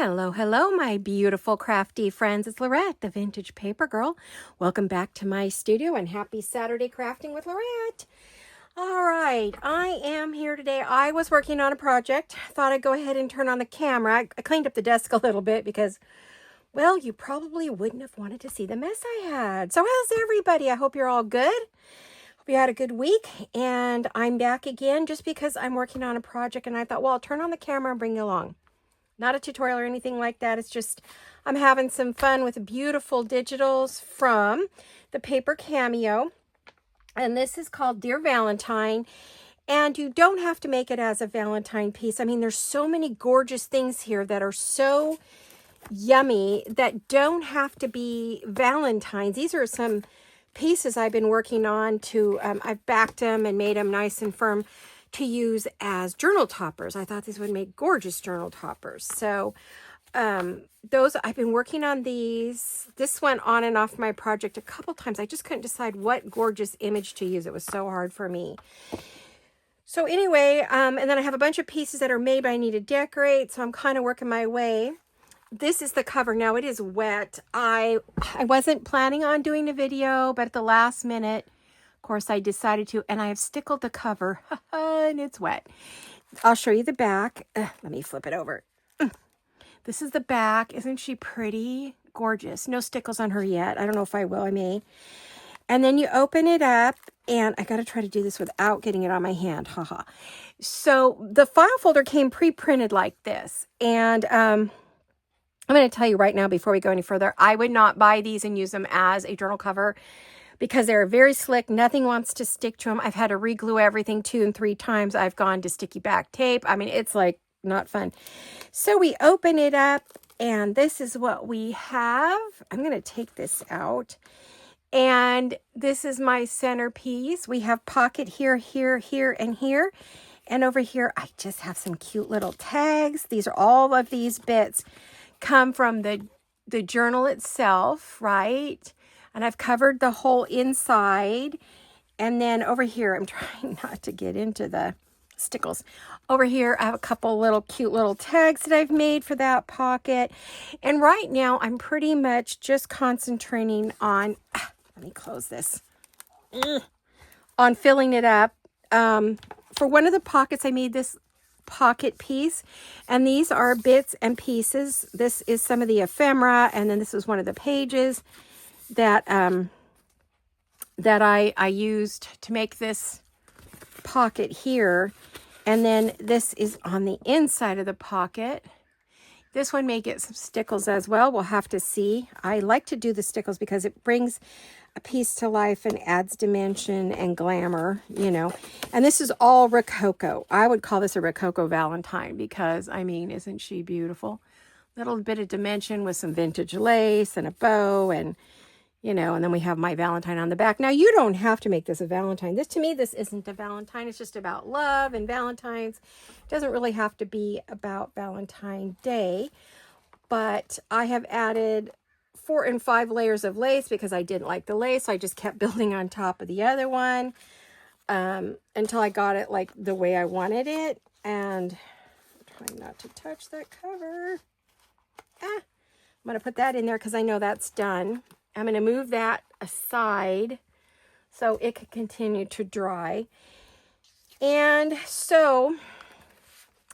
Hello, hello, my beautiful crafty friends. It's Laurette, the Vintage Paper Girl. Welcome back to my studio and happy Saturday crafting with Laurette. All right, I am here today. I was working on a project. Thought I'd go ahead and turn on the camera. I cleaned up the desk a little bit because, well, you probably wouldn't have wanted to see the mess I had. So how's everybody? I hope you're all good. Hope you had a good week. And I'm back again just because I'm working on a project and I thought, well, I'll turn on the camera and bring you along. Not a tutorial or anything like that. It's just I'm having some fun with beautiful digitals from the Paper Cameo. And this is called Dear Valentine. And you don't have to make it as a Valentine piece. I mean, there's so many gorgeous things here that are so yummy that don't have to be Valentines. These are some pieces I've been working on to, I've backed them and made them nice and firm to use as journal toppers. I thought these would make gorgeous journal toppers. So those, I've been working on these. This went on and off my project a couple times. I just couldn't decide what gorgeous image to use. It was so hard for me. So anyway, and then I have a bunch of pieces that are made, but I need to decorate. So I'm kind of working my way. This is the cover. Now it is wet. I wasn't planning on doing a video, but at the last minute, of course, I decided to, and I have stickled the cover, and it's wet. I'll show you the back. Let me flip it over. This is the back. Isn't she pretty? Gorgeous. No stickles on her yet. I don't know if I will. I may. And then you open it up, and I got to try to do this without getting it on my hand. Haha. So the file folder came pre-printed like this, and I'm going to tell you right now before we go any further, I would not buy these and use them as a journal cover, because they're very slick. Nothing wants to stick to them. I've had to re-glue everything 2 and 3 times. I've gone to sticky back tape. I mean, it's like not fun. So we open it up, and this is what we have. I'm going to take this out. And this is my centerpiece. We have pocket here, here, here, and here. And over here, I just have some cute little tags. These are all of these bits come from the journal itself, right? And I've covered the whole inside. And then over here, I'm trying not to get into the stickles. Over here, I have a couple little cute little tags that I've made for that pocket. And right now, I'm pretty much just concentrating on, let me close this, on filling it up. For one of the pockets, I made this pocket piece, and these are bits and pieces. This is some of the ephemera, and then this is one of the pages that that I used to make this pocket here. And then this is on the inside of the pocket. This one may get some stickles as well. We'll have to see. I like to do the stickles because it brings a piece to life and adds dimension and glamour, you know. And this is all Rococo. I would call this a Rococo Valentine because, I mean, isn't she beautiful? Little bit of dimension with some vintage lace and a bow, and you know, and then we have my Valentine on the back. Now, you don't have to make this a Valentine. This, to me, this isn't a Valentine. It's just about love and Valentines. It doesn't really have to be about Valentine Day. But I have added 4 and 5 layers of lace because I didn't like the lace. So I just kept building on top of the other one until I got it like the way I wanted it. And I'm trying not to touch that cover. I'm going to put that in there because I know that's done. I'm going to move that aside so it can continue to dry. And so,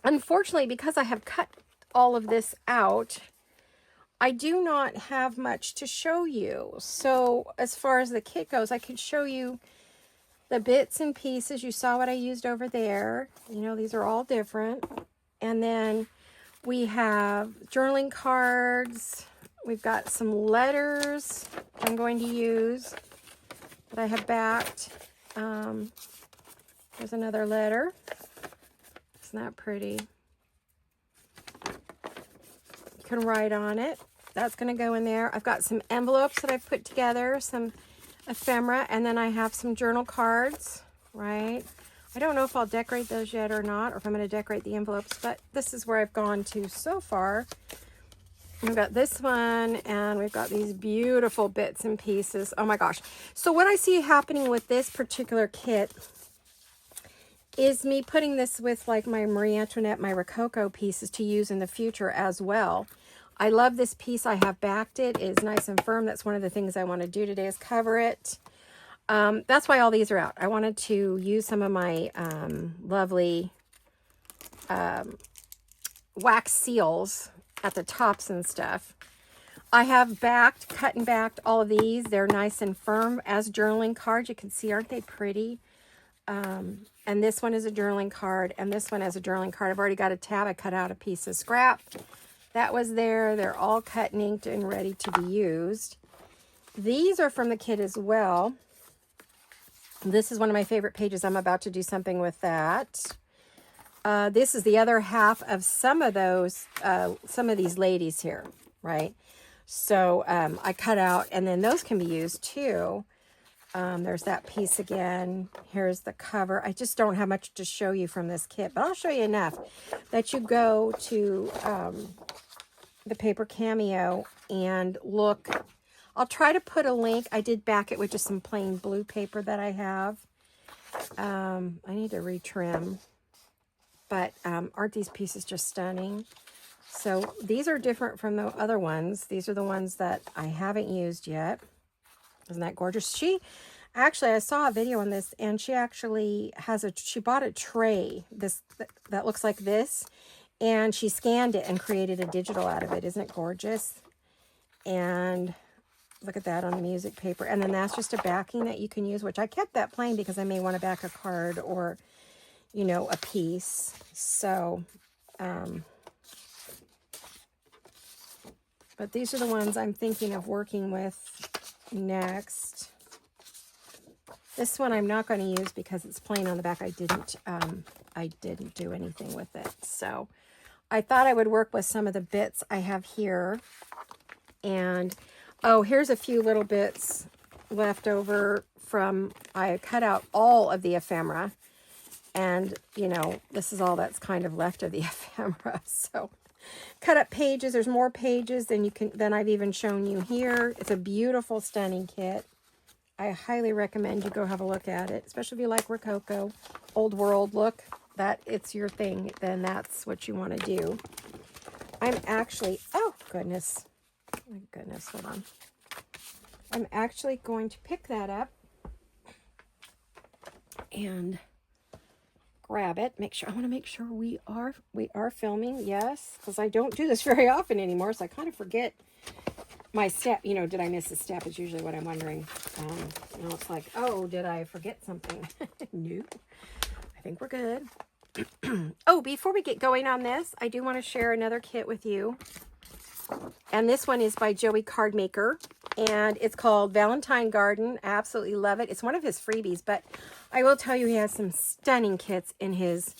unfortunately, because I have cut all of this out, I do not have much to show you. So, as far as the kit goes, I could show you the bits and pieces. You saw what I used over there. You know, these are all different. And then we have journaling cards. We've got some letters I'm going to use that I have backed. There's another letter. Isn't that pretty? You can write on it. That's going to go in there. I've got some envelopes that I've put together, some ephemera, and then I have some journal cards, right? I don't know if I'll decorate those yet or not, or if I'm going to decorate the envelopes, but this is where I've gone to so far. We've got this one, and we've got these beautiful bits and pieces. Oh my gosh. So what I see happening with this particular kit is me putting this with like my Marie Antoinette, my Rococo pieces to use in the future as well. I love this piece. I have backed it. It is nice and firm. That's one of the things I want to do today is cover it. That's why all these are out. I wanted to use some of my lovely wax seals at the tops and stuff. I have cut and backed all of these. They're nice and firm as journaling cards. You can see, aren't they pretty? And this one is a journaling card, and this one is a journaling card. I've already got a tab. I cut out a piece of scrap. That was there. They're all cut and inked and ready to be used. These are from the kit as well. This is one of my favorite pages. I'm about to do something with that. This is the other half of some of those, some of these ladies here, right? So I cut out, and then those can be used too. There's that piece again. Here's the cover. I just don't have much to show you from this kit, but I'll show you enough that you go to the Paper Cameo and look. I'll try to put a link. I did back it with just some plain blue paper that I have. I need to retrim, but aren't these pieces just stunning? So these are different from the other ones. These are the ones that I haven't used yet. Isn't that gorgeous? I saw a video on this, and she actually she bought a tray that looks like this, and she scanned it and created a digital out of it. Isn't it gorgeous? And look at that on the music paper. And then that's just a backing that you can use, which I kept that plain because I may want to back a card or, you know, a piece. So, but these are the ones I'm thinking of working with next. This one I'm not going to use because it's plain on the back. I didn't do anything with it. So I thought I would work with some of the bits I have here. And oh, here's a few little bits left over from, I cut out all of the ephemera. And, you know, this is all that's kind of left of the ephemera. So cut up pages. There's more pages than I've even shown you here. It's a beautiful, stunning kit. I highly recommend you go have a look at it, especially if you like Rococo, old world look. That it's your thing, then that's what you want to do. I'm actually, oh goodness, my goodness, hold on. I'm actually going to pick that up and grab it. I want to make sure we are filming. Yes, because I don't do this very often anymore, so I kind of forget my step. You know, did I miss a step is usually what I'm wondering. Now it's like, oh, did I forget something? No, I think we're good. Oh, before we get going on this, I do want to share another kit with you. And this one is by Joey Cardmaker, and it's called Valentine Garden. I absolutely love it. It's one of his freebies, but I will tell you he has some stunning kits in his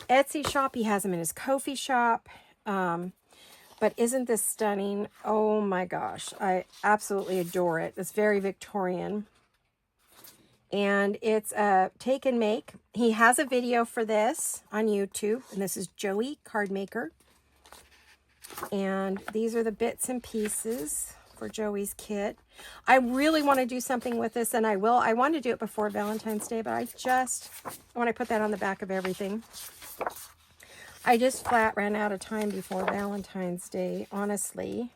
Etsy shop. He has them in his Ko-fi shop. But isn't this stunning? Oh my gosh, I absolutely adore it. It's very Victorian. And it's a take and make. He has a video for this on YouTube, and this is Joey Cardmaker. And these are the bits and pieces for Joey's kit. I really want to do something with this, and I will. I want to do it before Valentine's Day, but I want to put that on the back of everything. I just flat ran out of time before Valentine's Day, honestly.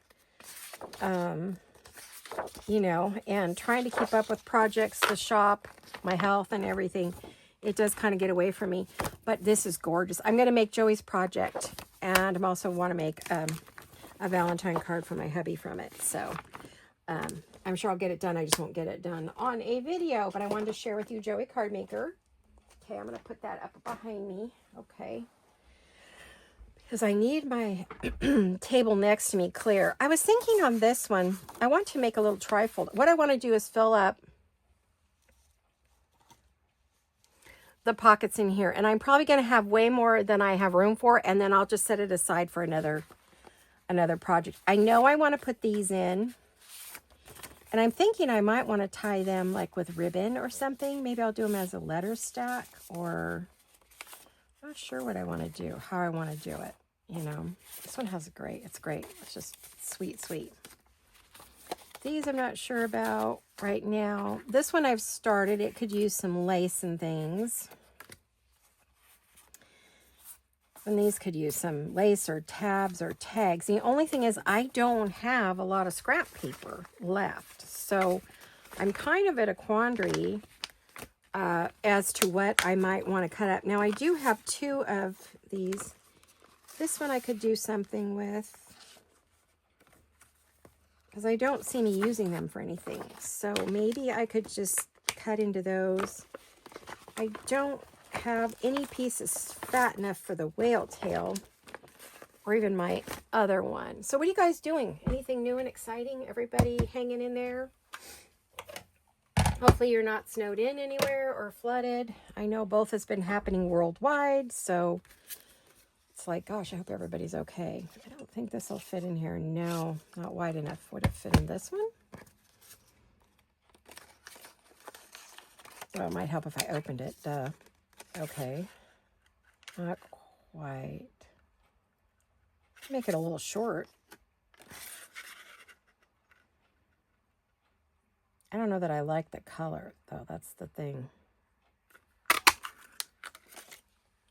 You know, and trying to keep up with projects, the shop, my health, and everything, it does kind of get away from me. But this is gorgeous. I'm going to make Joey's project, and I'm also want to make a Valentine card for my hubby from it. So I'm sure I'll get it done. I just won't get it done on a video. But I wanted to share with you Joey Cardmaker. Okay, I'm going to put that up behind me. Okay. Because I need my table next to me clear. I was thinking on this one, I want to make a little trifold. What I want to do is fill up the pockets in here. And I'm probably going to have way more than I have room for. And then I'll just set it aside for another project. I know I want to put these in. And I'm thinking I might want to tie them like with ribbon or something. Maybe I'll do them as a letter stack, or I'm not sure what I want to do, how I want to do it. You know, this one has it's great. It's just sweet, sweet. These I'm not sure about right now. This one I've started. It could use some lace and things. And these could use some lace or tabs or tags. The only thing is I don't have a lot of scrap paper left. So I'm kind of at a quandary as to what I might want to cut up. Now I do have 2 of these. This one I could do something with, because I don't see me using them for anything. So maybe I could just cut into those. I don't have any pieces fat enough for the whale tail or even my other one. So what are you guys doing? Anything new and exciting? Everybody hanging in there? Hopefully you're not snowed in anywhere or flooded. I know both has been happening worldwide, so it's like, gosh, I hope everybody's okay. I don't think this will fit in here. No, not wide enough. Would it fit in this one? Well, it might help if I opened it. Okay. Not quite. Make it a little short. I don't know that I like the color, though. That's the thing.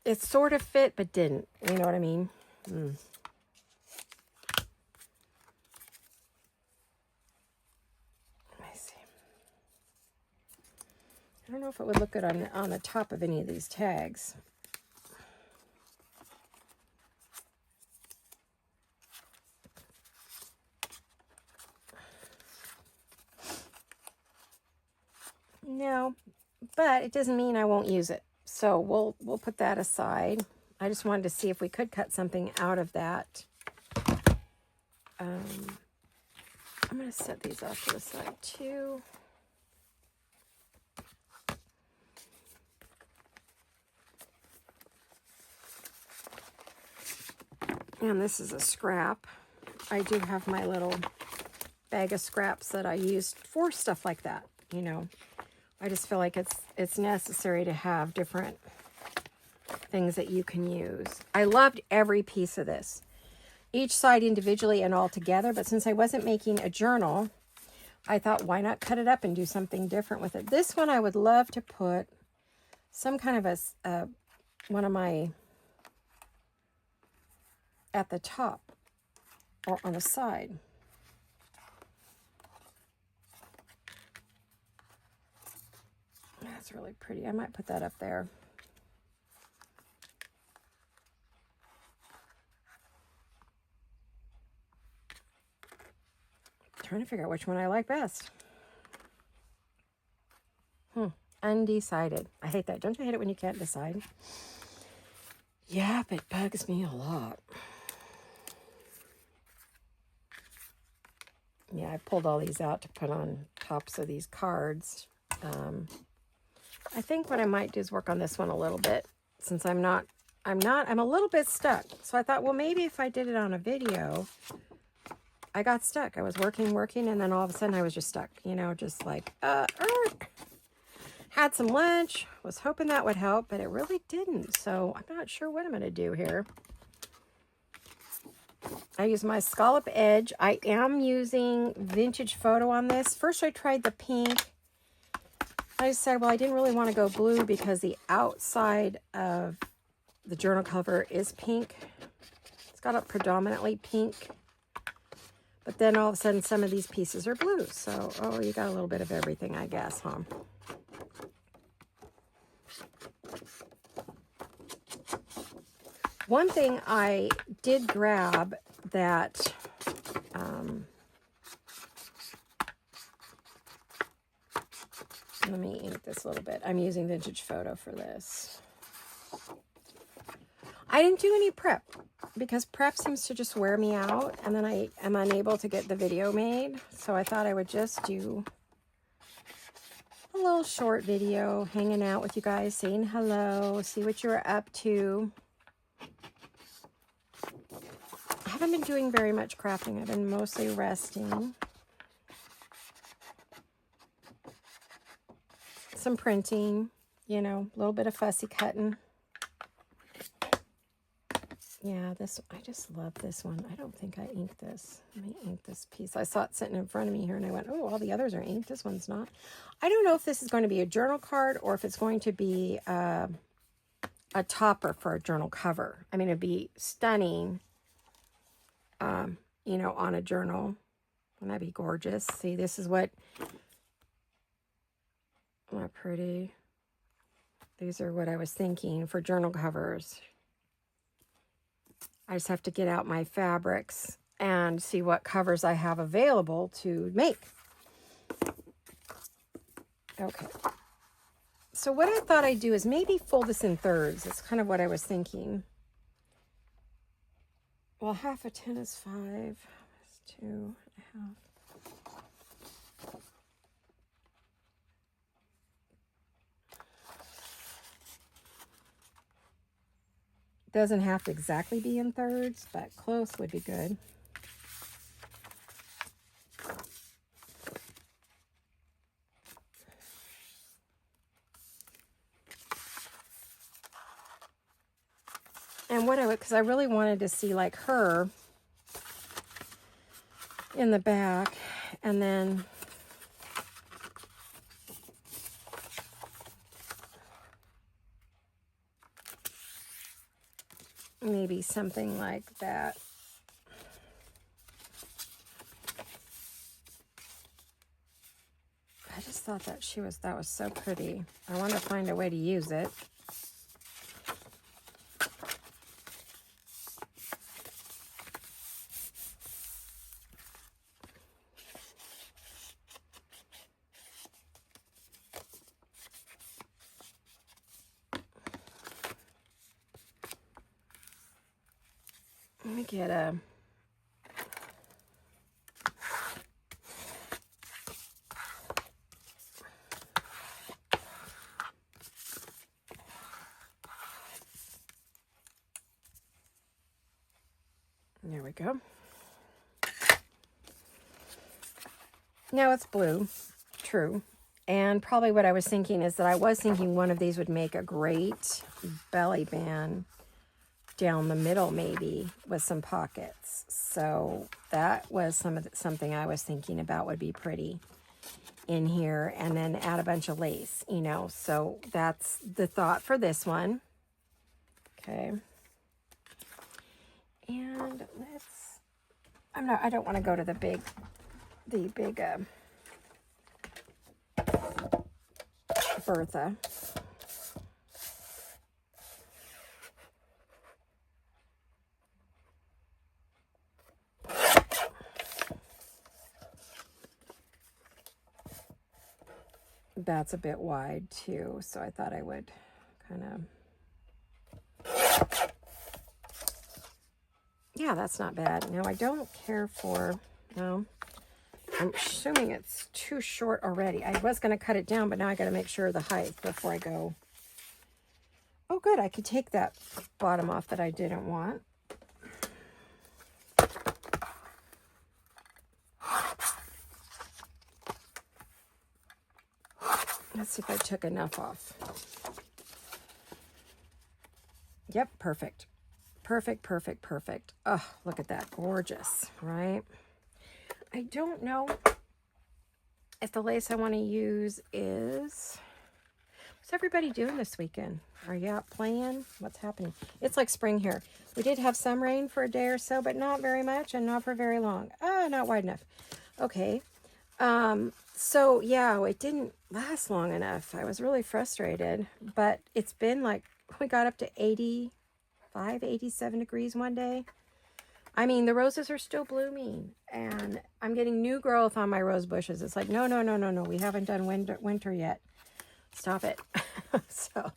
It sort of fit, but didn't. You know what I mean? Let me see. I don't know if it would look good on the top of any of these tags. No, but it doesn't mean I won't use it. So we'll put that aside. I just wanted to see if we could cut something out of that. I'm going to set these off to the side too. And this is a scrap. I do have my little bag of scraps that I used for stuff like that, you know. I just feel like it's necessary to have different things that you can use. I loved every piece of this, each side individually and all together, but since I wasn't making a journal, I thought, why not cut it up and do something different with it? This one I would love to put some kind of a one of my, at the top or on the side. That's really pretty. I might put that up there. Trying to figure out which one I like best. Undecided. I hate that. Don't you hate it when you can't decide? Yep, it bugs me a lot. Yeah, I pulled all these out to put on tops of these cards. I think what I might do is work on this one a little bit, since I'm a little bit stuck. So I thought, well, maybe if I did it on a video, I got stuck. I was working, and then all of a sudden I was just stuck, you know, just like, had some lunch, was hoping that would help, but it really didn't. So I'm not sure what I'm going to do here. I use my scallop edge. I am using vintage photo on this. First I tried the pink. I said, well, I didn't really want to go blue because the outside of the journal cover is pink. It's got a predominantly pink. But then all of a sudden some of these pieces are blue. So, oh, you got a little bit of everything, I guess, huh? One thing I did grab that let me ink this a little bit. I'm using vintage photo for this. I didn't do any prep because prep seems to just wear me out, and then I am unable to get the video made. So I thought I would just do a little short video, hanging out with you guys, saying hello, see what you're up to. I haven't been doing very much crafting. I've been mostly resting. Some printing, you know, a little bit of fussy cutting. Yeah, I just love this one. I don't think I inked this. Let me ink this piece. I saw it sitting in front of me here and I went, oh, all the others are inked. This one's not. I don't know if this is going to be a journal card or if it's going to be a topper for a journal cover. I mean, it'd be stunning, you know, on a journal. Wouldn't that be gorgeous? See, this is what, not pretty. These are what I was thinking for journal covers. I just have to get out my fabrics and see what covers I have available to make. Okay. So what I thought I'd do is maybe fold this in thirds. That's kind of what I was thinking. Well, half of 10 is 5. That's 2.5. Doesn't have to exactly be in thirds, but close would be good. And what I would, because I really wanted to see like her in the back, and then maybe something like that. I just thought that that was so pretty. I want to find a way to use it. Let me get a there we go. Now it's blue, true. And probably what I was thinking is that I was thinking one of these would make a great belly band down the middle, maybe with some pockets. So that was something I was thinking about would be pretty in here, and then add a bunch of lace, you know. So that's the thought for this one. Okay. And I don't want to go to the big Bertha. That's a bit wide too, so I thought I would kind of, yeah, that's not bad. Now I don't care for, no, I'm assuming it's too short already. I was going to cut it down, but now I got to make sure the height before I go. Oh good, I could take that bottom off that I didn't want. Let's see if I took enough off. Yep, perfect. Perfect, perfect, perfect. Oh, look at that. Gorgeous, right? I don't know if the lace I want to use is... What's everybody doing this weekend? Are you out playing? What's happening? It's like spring here. We did have some rain for a day or so, but not very much and not for very long. Not wide enough. Okay. So yeah, it didn't last long enough. I was really frustrated, but it's been like, we got up to 85, 87 degrees one day. I mean, the roses are still blooming, and I'm getting new growth on my rose bushes. It's like, no, no, no, no, no. We haven't done winter yet. Stop it. So,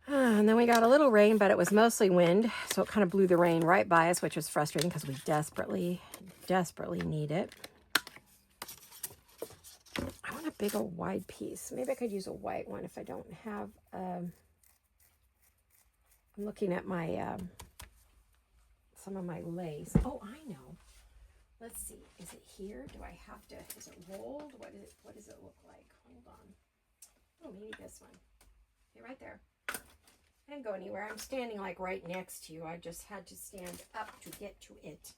and then we got a little rain, but it was mostly wind. So it kind of blew the rain right by us, which was frustrating because we desperately, desperately need it. I want a big old wide piece. Maybe I could use a white one if I don't have, I'm looking at my, some of my lace. Oh, I know. Let's see. Is it here? Do I have to, is it rolled? What does it look like? Hold on. Oh, maybe this one. Okay, right there. I didn't go anywhere. I'm standing like right next to you. I just had to stand up to get to it.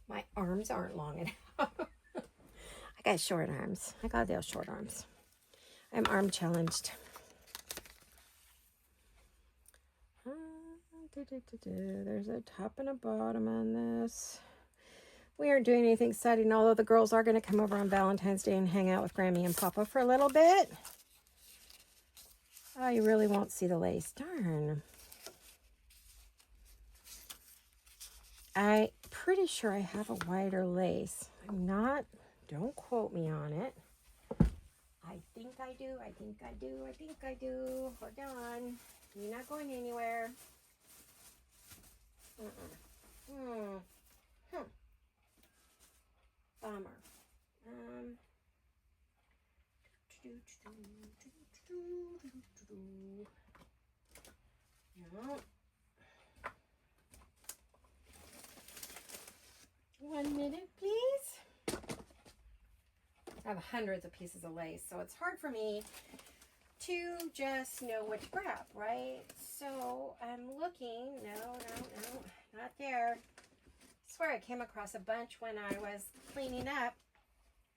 My arms aren't long enough. I got short arms. I got those short arms. I'm arm challenged. There's a top and a bottom on this. We aren't doing anything exciting, although the girls are going to come over on Valentine's Day and hang out with Grammy and Papa for a little bit. Oh, you really won't see the lace. Darn. I'm pretty sure I have a wider lace. I'm not. Don't quote me on it. I think I do. I think I do. I think I do. Hold on. You're not going anywhere. Bummer. No. 1 minute, please. I have hundreds of pieces of lace, so it's hard for me to just know what to grab, right? So I'm looking. No, not there. I swear I came across a bunch when I was cleaning up,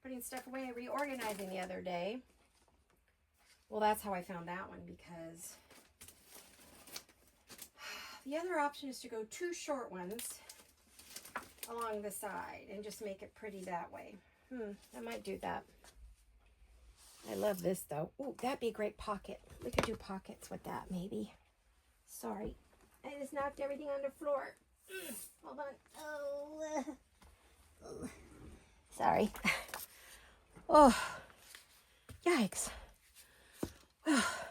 putting stuff away, reorganizing the other day. Well, that's how I found that one, because the other option is to go 2 short ones along the side and just make it pretty that way. I might do that. I love this though. Ooh, that'd be a great pocket. We could do pockets with that maybe. Sorry, I just knocked everything on the floor. Hold on. Oh, sorry. Oh, yikes. Oh,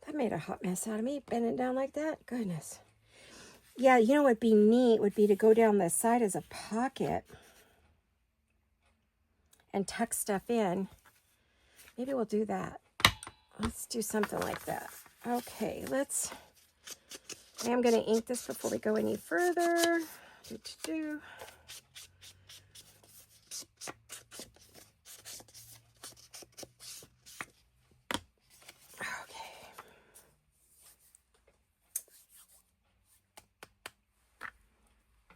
that made a hot mess out of me, bending down like that. Goodness. Yeah, you know what'd be neat would be to go down the side as a pocket and tuck stuff in. Maybe we'll do that. Let's do something like that. Okay, I am going to ink this before we go any further. Okay.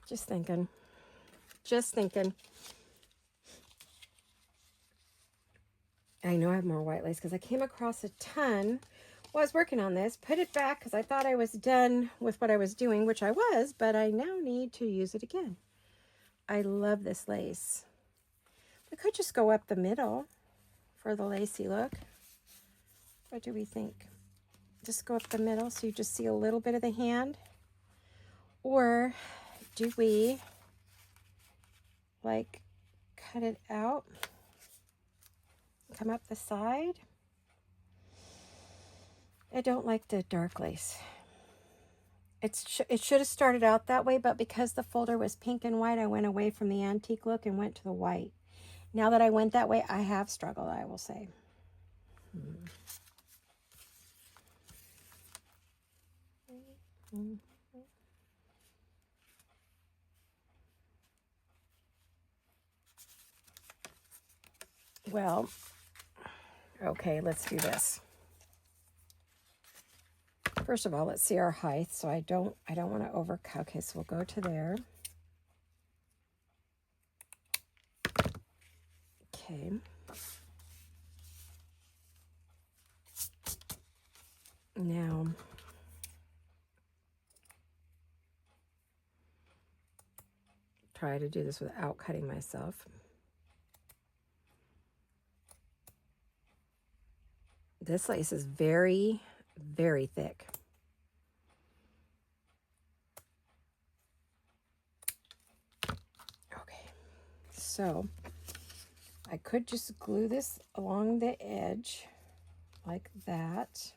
Just thinking. I know I have more white lace because I came across a ton while I was working on this. Put it back because I thought I was done with what I was doing, which I was, but I now need to use it again. I love this lace. We could just go up the middle for the lacy look. What do we think? Just go up the middle so you just see a little bit of the hand? Or do we like cut it out? Come up the side. I don't like the dark lace. It should have started out that way, but because the folder was pink and white, I went away from the antique look and went to the white. Now that I went that way, I have struggled, I will say. Well, okay, let's do this. First of all, let's see our height. So I don't want to overcut. Okay, so we'll go to there. Okay. Now, try to do this without cutting myself. This lace is very, very thick. Okay, so I could just glue this along the edge like that.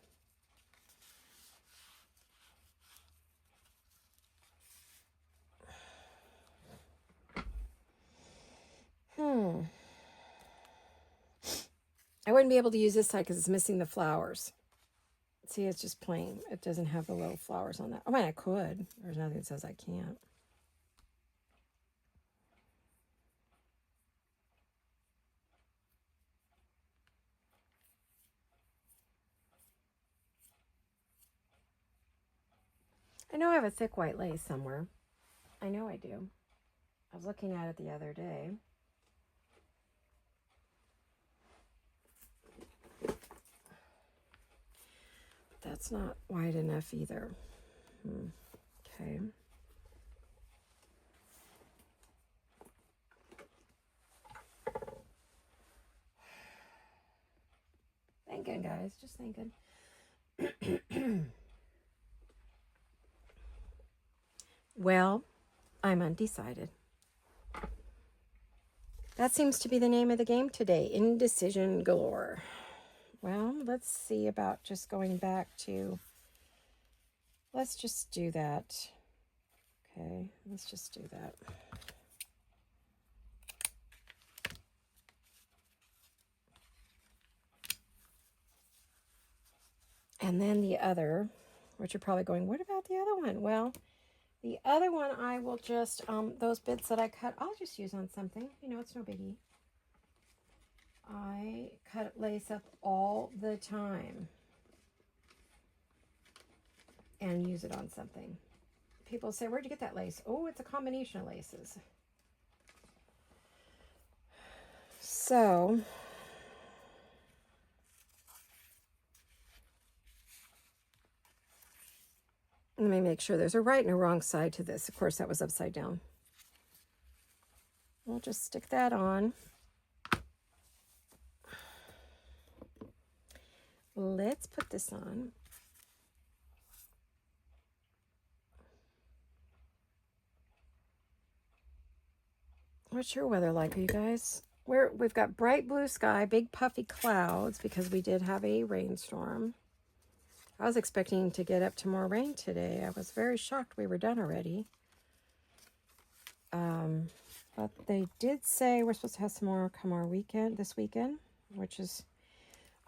I wouldn't be able to use this side because it's missing the flowers. See, it's just plain. It doesn't have the little flowers on that. I mean, I could. There's nothing that says I can't. I know I have a thick white lace somewhere. I know I do. I was looking at it the other day. That's not wide enough either. Okay. Thinking, guys, just thinking. Well, I'm undecided. That seems to be the name of the game today. Indecision galore. Well, let's see about just going back to... Let's just do that. Okay, let's just do that. And then the other, which you're probably going, what about the other one? Well, the other one I will just, those bits that I cut, I'll just use on something. You know, it's no biggie. I cut lace up all the time and use it on something. People say, where'd you get that lace? Oh, it's a combination of laces. So, let me make sure there's a right and a wrong side to this. Of course, that was upside down. We'll just stick that on. Let's put this on. What's your weather like, you guys? We've got bright blue sky, big puffy clouds because we did have a rainstorm. I was expecting to get up to more rain today. I was very shocked we were done already. But they did say we're supposed to have some more come this weekend, which is,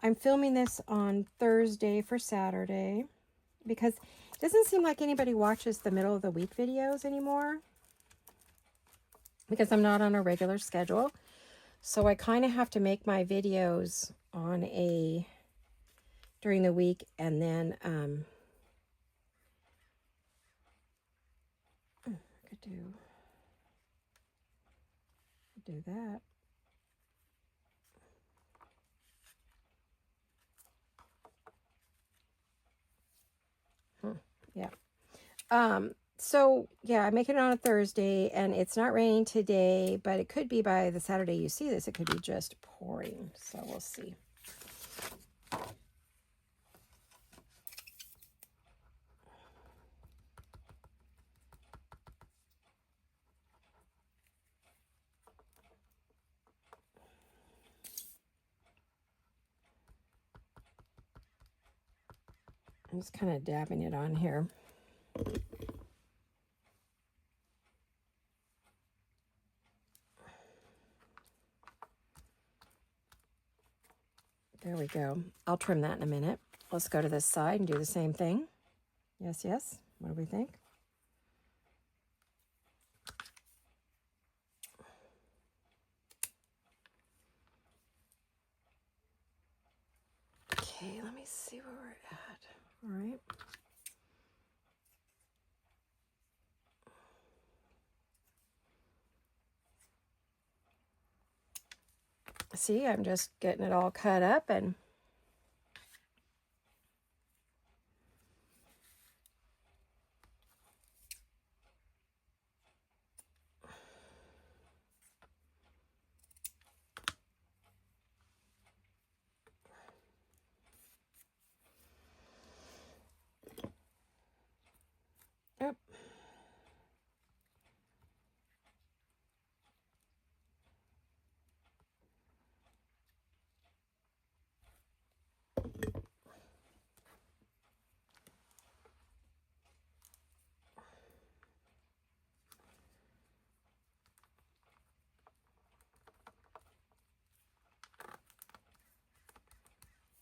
I'm filming this on Thursday for Saturday because it doesn't seem like anybody watches the middle of the week videos anymore because I'm not on a regular schedule. So I kind of have to make my videos on during the week, and then I could do that. Yeah. So yeah, I make it on a Thursday, and it's not raining today, but it could be by the Saturday you see this, it could be just pouring. So we'll see. I'm just kind of dabbing it on here. There we go. I'll trim that in a minute. Let's go to this side and do the same thing. Yes, yes. What do we think? Okay, let me see where we're at. All right. See, I'm just getting it all cut up and yep.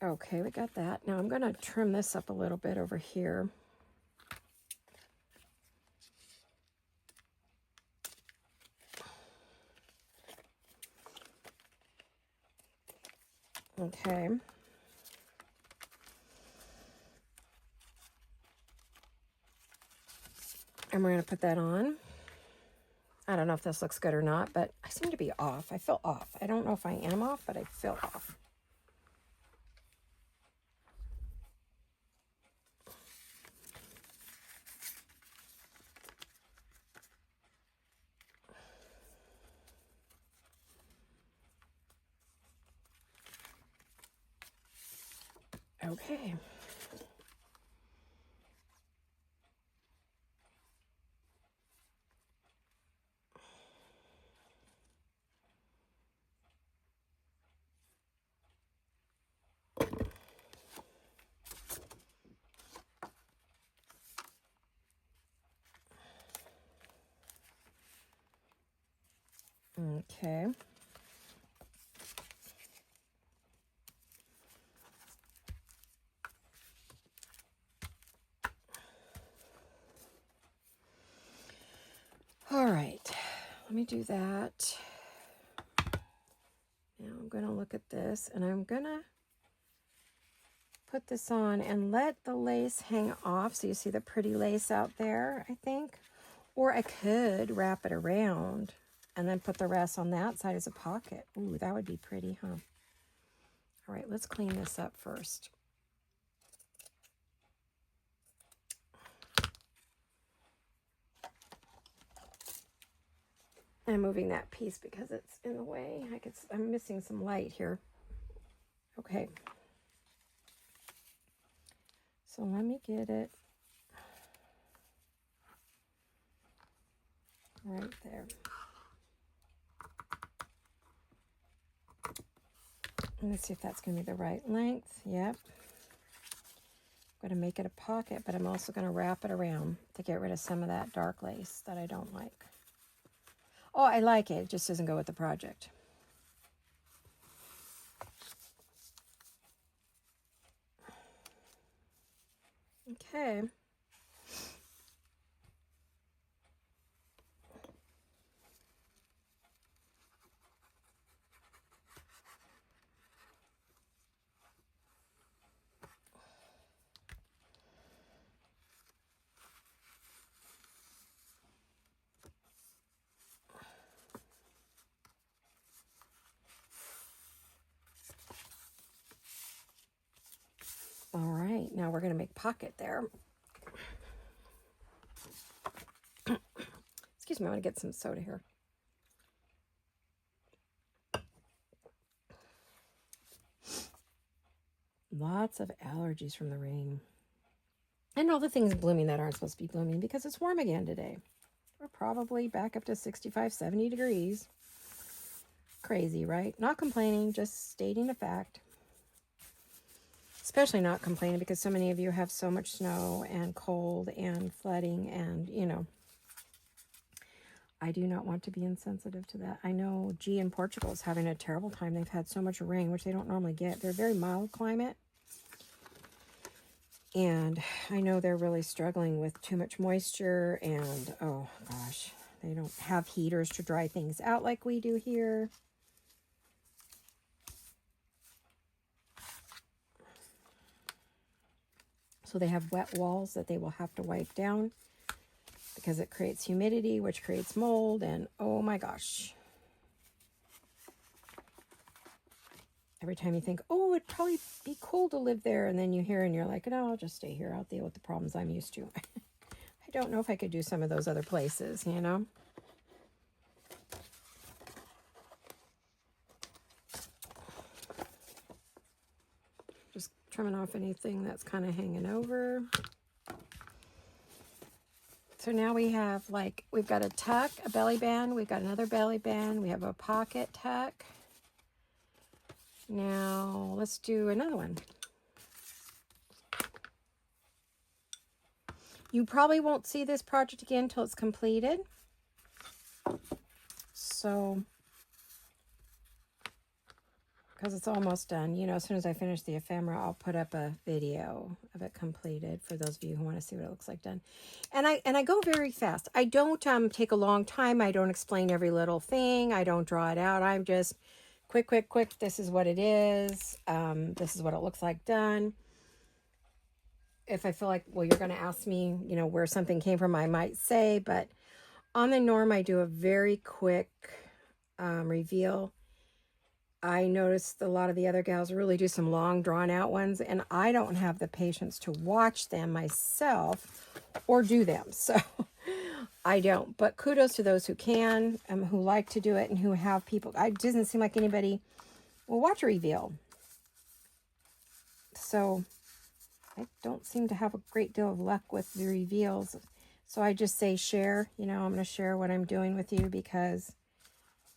Okay, we got that. Now I'm going to trim this up a little bit over here. Okay. And we're going to put that on. I don't know if this looks good or not, but I seem to be off. I feel off. I don't know if I am off, but I feel off. Okay. Okay. All right, let me do that. Now I'm going to look at this, and I'm going to put this on and let the lace hang off. So you see the pretty lace out there, I think. Or I could wrap it around and then put the rest on that side as a pocket. Ooh, that would be pretty, huh? All right, let's clean this up first. I'm moving that piece because it's in the way. I'm missing some light here. Okay. So let me get it right there. Let's see if that's going to be the right length. Yep. I'm going to make it a pocket, but I'm also going to wrap it around to get rid of some of that dark lace that I don't like. Oh, I like it. It just doesn't go with the project. Okay. All right, now we're going to make pocket there. Excuse me, I want to get some soda here. Lots of allergies from the rain. And all the things blooming that aren't supposed to be blooming because it's warm again today. We're probably back up to 65, 70 degrees. Crazy, right? Not complaining, just stating a fact. Especially not complaining because so many of you have so much snow and cold and flooding and, you know, I do not want to be insensitive to that. I know G in Portugal is having a terrible time. They've had so much rain, which they don't normally get. They're a very mild climate. And I know they're really struggling with too much moisture and, oh gosh, they don't have heaters to dry things out like we do here. So they have wet walls that they will have to wipe down because it creates humidity, which creates mold, and oh my gosh. Every time you think, oh, it'd probably be cool to live there, and then you hear and you're like, no, I'll just stay here. I'll deal with the problems I'm used to. I don't know if I could do some of those other places, you know? Just trimming off anything that's kind of hanging over. So now we have we've got a tuck, a belly band. We've got another belly band. We have a pocket tuck. Now let's do another one. You probably won't see this project again until it's completed. So, because it's almost done. You know, as soon as I finish the ephemera, I'll put up a video of it completed for those of you who want to see what it looks like done. And I go very fast. I don't take a long time. I don't explain every little thing. I don't draw it out. I'm just quick. This is what it is. This is what it looks like done. If I feel like, well, you're going to ask me, you know, where something came from, I might say, but on the norm, I do a very quick reveal. I noticed a lot of the other gals really do some long drawn out ones, and I don't have the patience to watch them myself or do them. So I don't, but kudos to those who can, who like to do it and who have people. It doesn't seem like anybody will watch a reveal. So I don't seem to have a great deal of luck with the reveals. So I just say share. You know, I'm going to share what I'm doing with you because,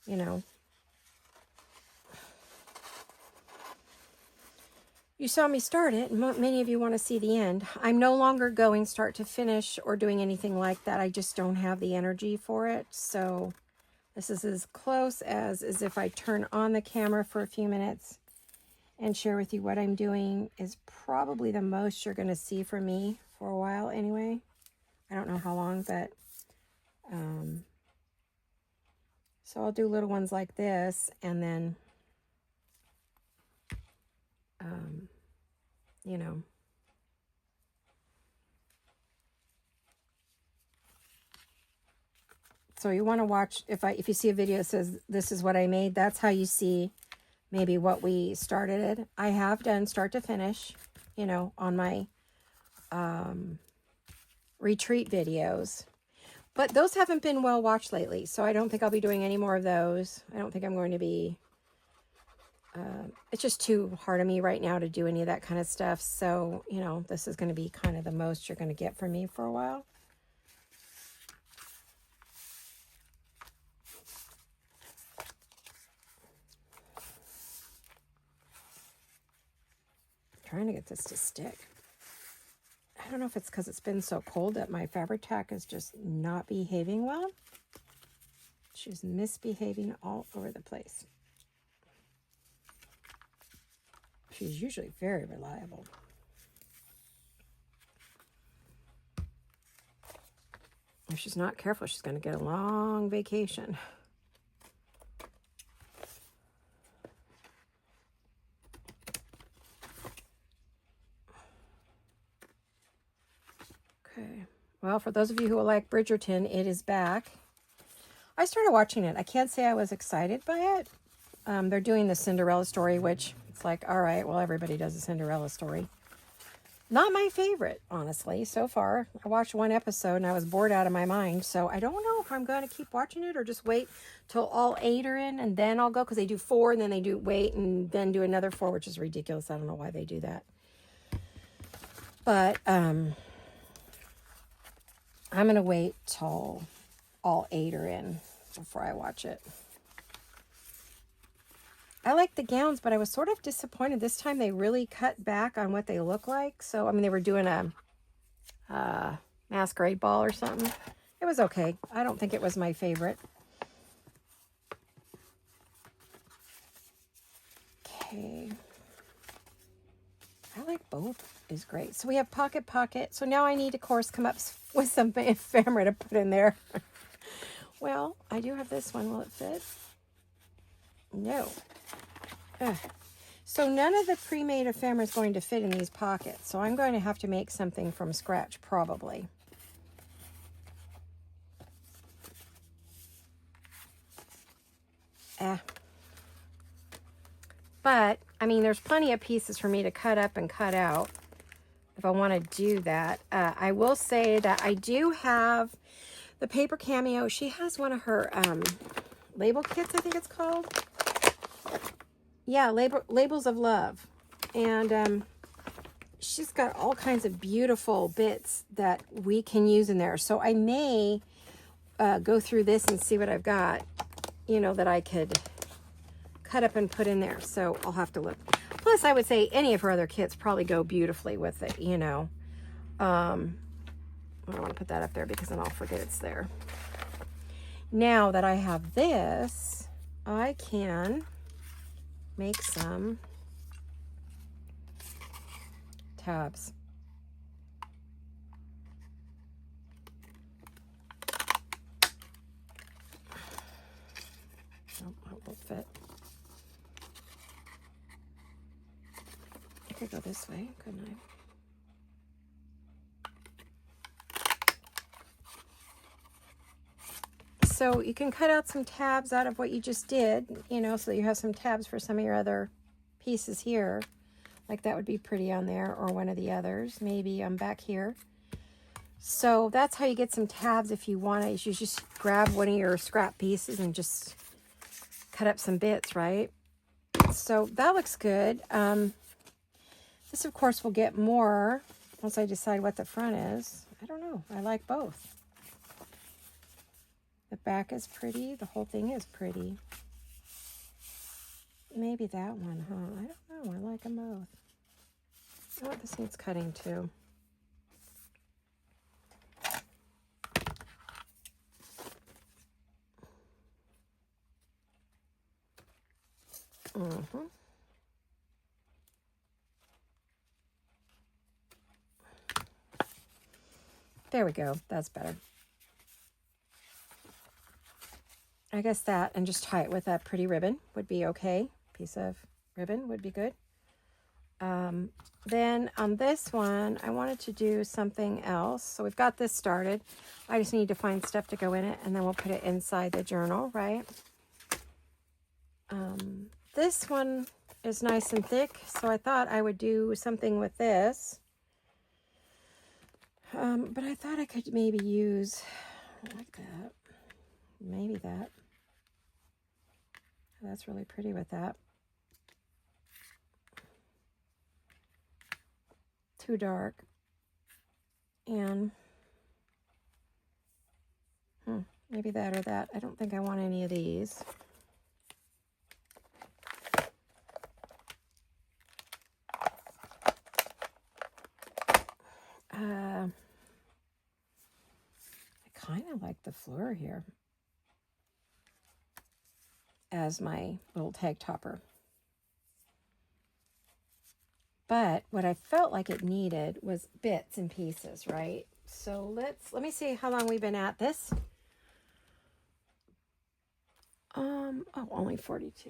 you know, you saw me start it, and many of you want to see the end. I'm no longer going start to finish or doing anything like that. I just don't have the energy for it. So this is as close as if I turn on the camera for a few minutes and share with you what I'm doing is probably the most you're going to see from me for a while anyway. I don't know how long, but so I'll do little ones like this, and then you know, so you want to watch, if you see a video that says this is what I made, that's how you see maybe what we started. I have done start to finish, you know, on my retreat videos, but those haven't been well watched lately, so I don't think I'll be doing any more of those. I don't think I'm going to be, it's just too hard on me right now to do any of that kind of stuff. So, you know, this is going to be kind of the most you're going to get from me for a while. Trying to get this to stick. I don't know if it's because it's been so cold that my fabric tack is just not behaving well. She's misbehaving all over the place. She's usually very reliable. If she's not careful, she's going to get a long vacation. Okay. Well, for those of you who like Bridgerton, it is back. I started watching it. I can't say I was excited by it. They're doing the Cinderella story, which it's like, all right, well, everybody does a Cinderella story. Not my favorite, honestly, so far. I watched one episode and I was bored out of my mind. So I don't know if I'm going to keep watching it or just wait till all 8 are in and then I'll go, because they do 4 and then they do wait and then do another 4, which is ridiculous. I don't know why they do that. But I'm going to wait till all 8 are in before I watch it. I like the gowns, but I was sort of disappointed. This time they really cut back on what they look like. So, I mean, they were doing a masquerade ball or something. It was okay. I don't think it was my favorite. Okay. I like both is great. So we have pocket. So now I need to, of course, come up with some ephemera to put in there. Well, I do have this one. Will it fit? No. So none of the pre-made ephemera is going to fit in these pockets. So I'm going to have to make something from scratch, probably. But, I mean, there's plenty of pieces for me to cut up and cut out if I want to do that. I will say that I do have the Paper Cameo. She has one of her label kits, I think it's called. Yeah, Labels of Love. And she's got all kinds of beautiful bits that we can use in there. So I may go through this and see what I've got, you know, that I could cut up and put in there. So I'll have to look. Plus, I would say any of her other kits probably go beautifully with it, you know. I don't want to put that up there because then I'll forget it's there. Now that I have this, I can make some tabs. Nope, that won't fit. I could go this way, couldn't I? So you can cut out some tabs out of what you just did, you know, so you have some tabs for some of your other pieces here. Like that would be pretty on there, or one of the others. Maybe back here. So that's how you get some tabs if you want to. You just grab one of your scrap pieces and just cut up some bits, right? So that looks good. This, of course, will get more once I decide what the front is. I don't know. I like both. The back is pretty. The whole thing is pretty. Maybe that one, huh? I don't know. I like them both. Oh, this needs cutting too. There we go. That's better. I guess that, and just tie it with a pretty ribbon would be okay. Piece of ribbon would be good. Then on this one, I wanted to do something else. So we've got this started. I just need to find stuff to go in it, and then we'll put it inside the journal, right? This one is nice and thick, so I thought I would do something with this. But I thought I could maybe use, like that, maybe that. That's really pretty with that. Too dark. And maybe that or that. I don't think I want any of these. I kind of like the floor here as my little tag topper. But what I felt like it needed was bits and pieces, right? So let me see how long we've been at this. Oh, only 42.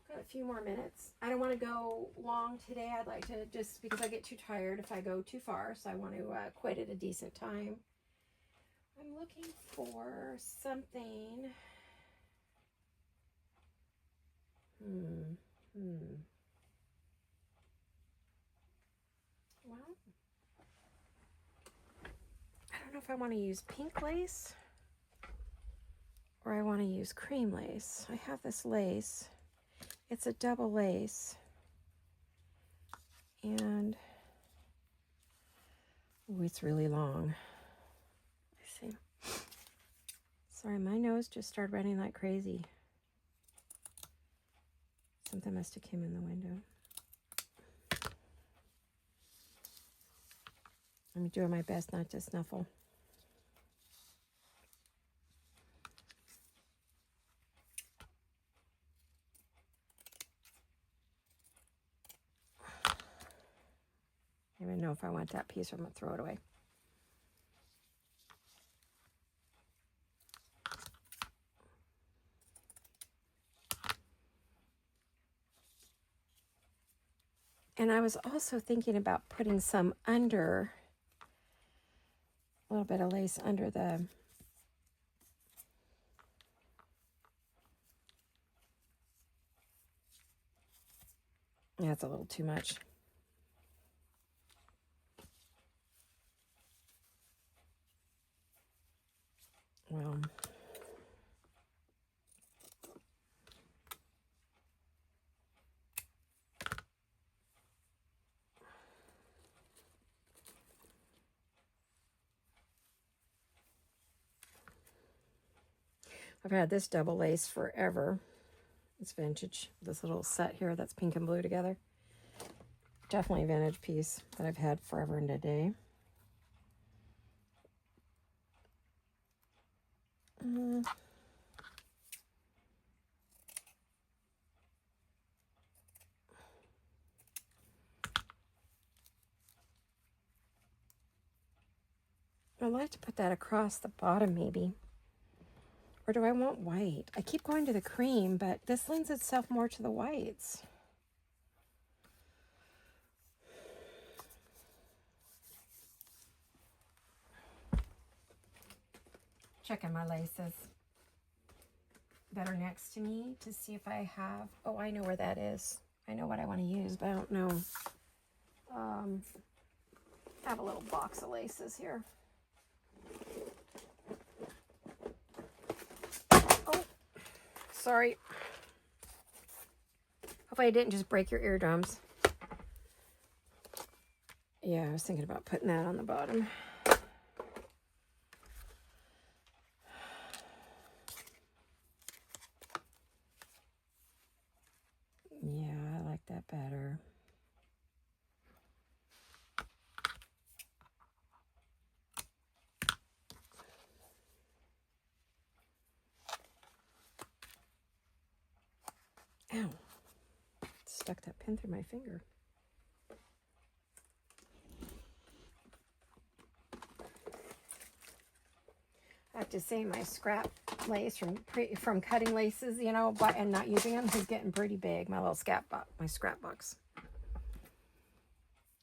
Got a few more minutes. I don't want to go long today. I'd like to, just because I get too tired if I go too far, so I want to quit at a decent time. I'm looking for something. Well, I don't know if I want to use pink lace or I want to use cream lace. I have this lace. It's a double lace. And oh, it's really long. Let's see. Sorry, my nose just started running like crazy. Something must have came in the window. I'm doing my best not to snuffle. I don't even know if I want that piece or I'm going to throw it away. And I was also thinking about putting some under, a little bit of lace under the, that's a little too much. Well, I've had this double lace forever. It's vintage. This little set here that's pink and blue together. Definitely a vintage piece that I've had forever and a day. I'd like to put that across the bottom maybe. Or do I want white? I keep going to the cream, but this lends itself more to the whites. Checking my laces that are next to me to see if I have, oh, I know where that is. I know what I want to use, but I don't know. I have a little box of laces here. Oh, sorry. Hopefully I didn't just break your eardrums. Yeah, I was thinking about putting that on the bottom. Yeah, I like that better. Ow. Stuck that pin through my finger. I have to say my scrap lace from cutting laces, you know, and not using them is getting pretty big. My little my scrap box.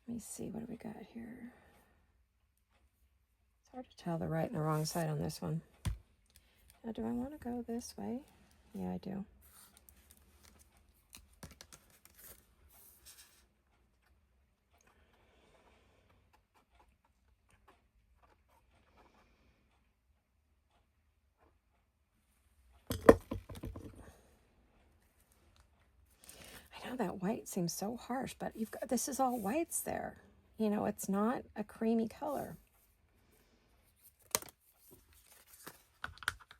Let me see, what do we got here? It's hard to tell the right and the wrong side on this one. Now, do I want to go this way? Yeah, I do. I know that white seems so harsh, but this is all whites there. You know, it's not a creamy color.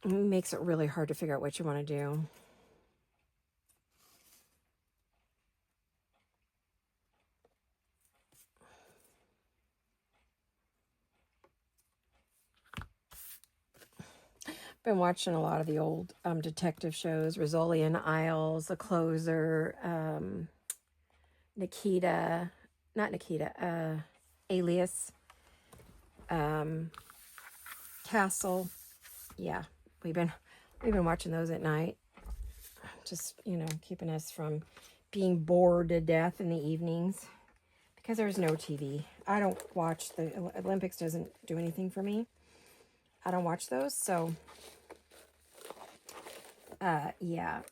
It makes it really hard to figure out what you want to do. Been watching a lot of the old detective shows, Rizzoli and Isles, The Closer, Alias, Castle. Yeah, we've been watching those at night. Just, you know, keeping us from being bored to death in the evenings because there's no TV. I don't watch the Olympics, doesn't do anything for me. I don't watch those, so yeah,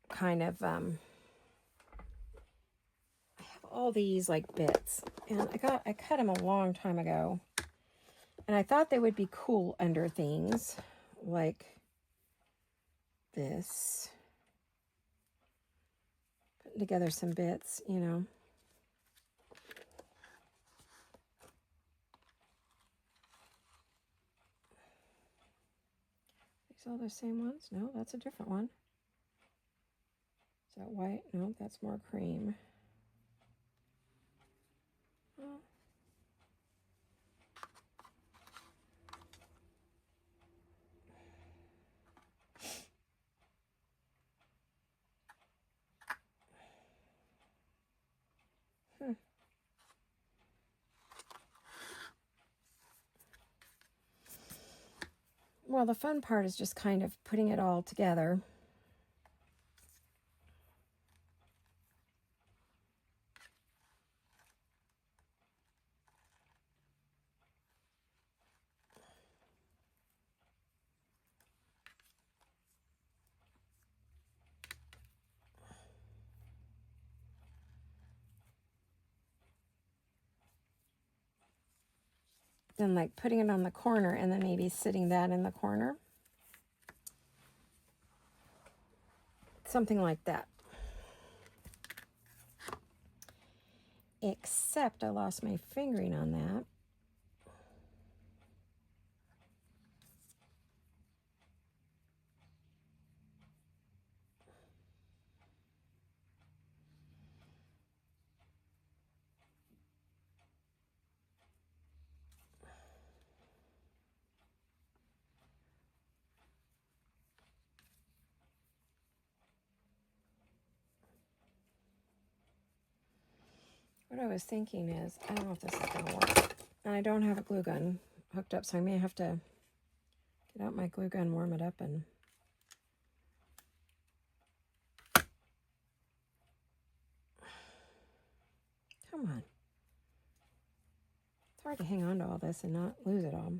kind of I have all these like bits, and I cut them a long time ago, and I thought they would be cool under things like this. Putting together some bits, you know. These all the same ones? No, that's a different one. Is that white? No, that's more cream. Oh. Well, the fun part is just kind of putting it all together. Then like putting it on the corner and then maybe sitting that in the corner. Something like that. Except I lost my fingering on that. What I was thinking is, I don't know if this is going to work. And I don't have a glue gun hooked up, so I may have to get out my glue gun, warm it up, and come on. It's hard to hang on to all this and not lose it all.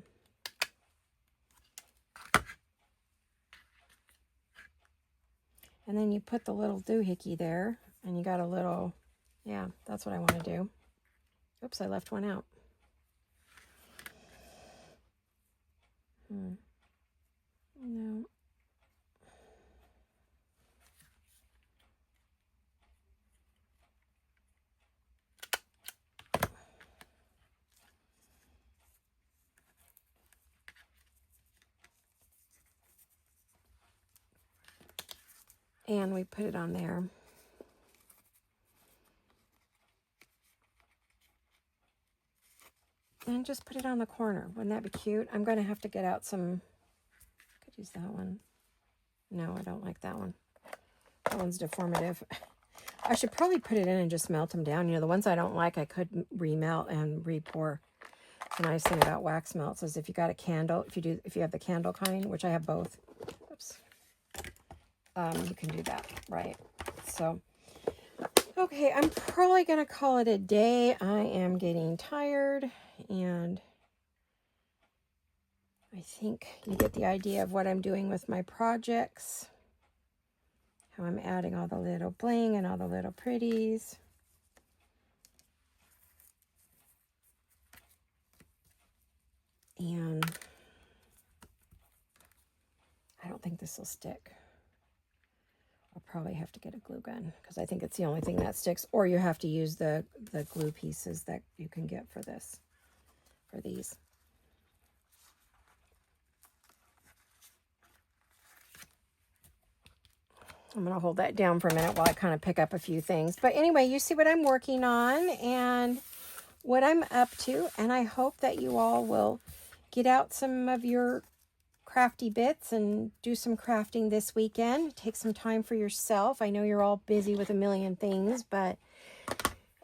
And then you put the little doohickey there, and you got a little, yeah, that's what I want to do. Oops, I left one out. No. And we put it on there. And just put it on the corner. Wouldn't that be cute? I'm going to have to get out some, I could use that one. No, I don't like that one. That one's deformative. I should probably put it in and just melt them down. You know, the ones I don't like, I could remelt and re-pour. The nice thing about wax melts is if you got a candle, if you have the candle kind, which I have both, oops, you can do that, right? So, okay, I'm probably going to call it a day. I am getting tired, and I think you get the idea of what I'm doing with my projects, how I'm adding all the little bling and all the little pretties. And I don't think this will stick. I'll probably have to get a glue gun because I think it's the only thing that sticks, or you have to use the glue pieces that you can get for this, for these. I'm going to hold that down for a minute while I kind of pick up a few things. But anyway, you see what I'm working on and what I'm up to. And I hope that you all will get out some of your crafty bits and do some crafting this weekend. Take some time for yourself. I know you're all busy with a million things, but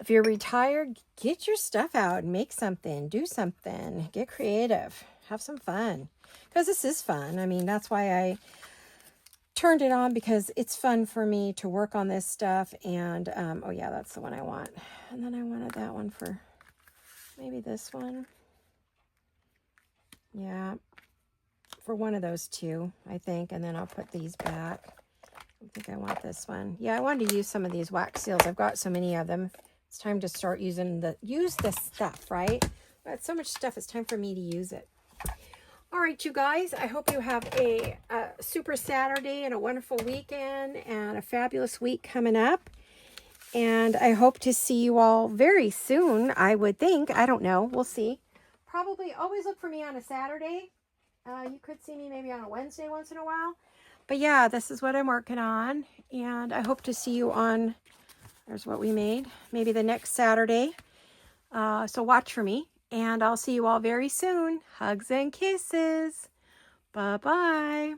if you're retired, get your stuff out and make something, do something, get creative, have some fun. Because this is fun. I mean, that's why I turned it on, because it's fun for me to work on this stuff. And oh yeah, that's the one I want. And then I wanted that one for maybe this one. Yeah, for one of those two, I think. And then I'll put these back. I think I want this one. Yeah, I wanted to use some of these wax seals. I've got so many of them. It's time to start using use this stuff, right? I've got so much stuff, it's time for me to use it. All right, you guys, I hope you have a super Saturday and a wonderful weekend and a fabulous week coming up. And I hope to see you all very soon, I would think. I don't know. We'll see. Probably always look for me on a Saturday. You could see me maybe on a Wednesday once in a while. But yeah, this is what I'm working on. And I hope to see you on, there's what we made, maybe the next Saturday. So watch for me. And I'll see you all very soon. Hugs and kisses. Bye-bye.